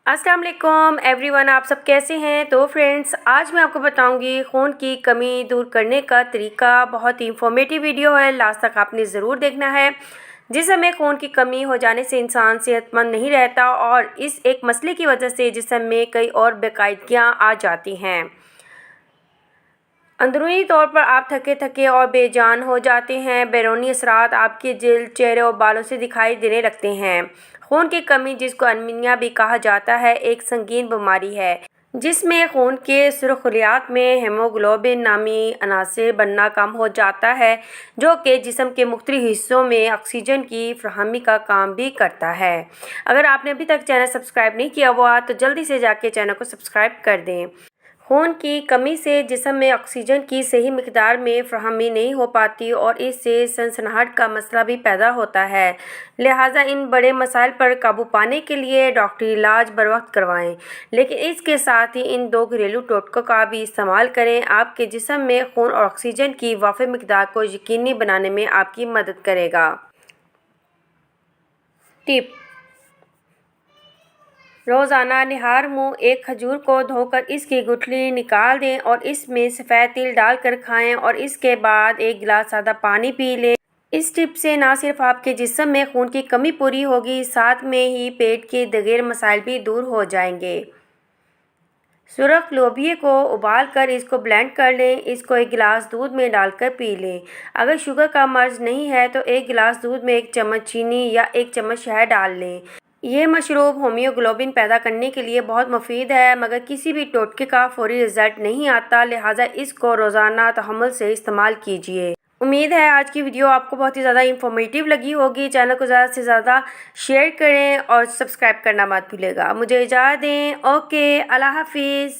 अस्सलाम वालेकुम एवरीवन, आप सब कैसे हैं। तो फ्रेंड्स, आज मैं आपको बताऊंगी खून की कमी दूर करने का तरीका। बहुत ही इंफॉर्मेटिव वीडियो है, लास्ट तक आपने ज़रूर देखना है। जिसम में खून की कमी हो जाने से इंसान सेहतमंद नहीं रहता और इस एक मसले की वजह से जिसम में कई और बेकायदगियाँ आ जाती हैं। अंदरूनी तौर पर आप थके थके और बेजान हो जाते हैं। बैरूनी असरात आपके जिल्द, चेहरे और बालों से दिखाई देने लगते हैं। खून की कमी, जिसको अनीमिया भी कहा जाता है, एक संगीन बीमारी है जिसमें खून के सुर्खलियात में हेमोग्लोबिन नामी अनासर बनना कम हो जाता है, जो कि जिस्म के मुख्तलिफ हिस्सों में ऑक्सीजन की फराहमी का काम भी करता है। अगर आपने अभी तक चैनल सब्सक्राइब नहीं किया हुआ तो जल्दी से जाके चैनल को सब्सक्राइब कर दें। खून की कमी से जिस्म में ऑक्सीजन की सही मिकदार में फराहमी नहीं हो पाती और इससे सनसनाहट का मसला भी पैदा होता है। लिहाजा इन बड़े मसाइल पर काबू पाने के लिए डॉक्टरी इलाज बर वक्त करवाएं, लेकिन इसके साथ ही इन दो घरेलू टोटकों का भी इस्तेमाल करें। आपके जिस्म में खून और ऑक्सीजन की वाफ़ी मिकदार को यकीनी बनाने में आपकी मदद करेगा। टिप: रोज़ाना निहार मुँह एक खजूर को धोकर इसकी गुठली निकाल दें और इसमें सफ़ेद तिल डालकर खाएं और इसके बाद एक गिलास सादा पानी पी लें। इस टिप से न सिर्फ आपके जिस्म में खून की कमी पूरी होगी, साथ में ही पेट के दीगर मसाइल भी दूर हो जाएंगे। सुरख लोबिये को उबाल कर इसको ब्लेंड कर लें। इसको एक गिलास दूध में डालकर पी लें। अगर शुगर का मर्ज नहीं है तो एक गिलास दूध में 1 चम्मच चीनी या 1 चम्मच शहद डाल लें। ये मशरूब होमियोग्लोबिन पैदा करने के लिए बहुत मुफीद है, मगर किसी भी टोटके का फौरी रिजल्ट नहीं आता, लिहाजा इसको रोज़ाना तहम्मुल से इस्तेमाल कीजिए। उम्मीद है आज की वीडियो आपको बहुत ही ज़्यादा इंफॉर्मेटिव लगी होगी। चैनल को ज़्यादा से ज़्यादा शेयर करें और सब्सक्राइब करना मत भूलिएगा। मुझे इजाज़त दें। ओके, अल्लाह हाफिज़।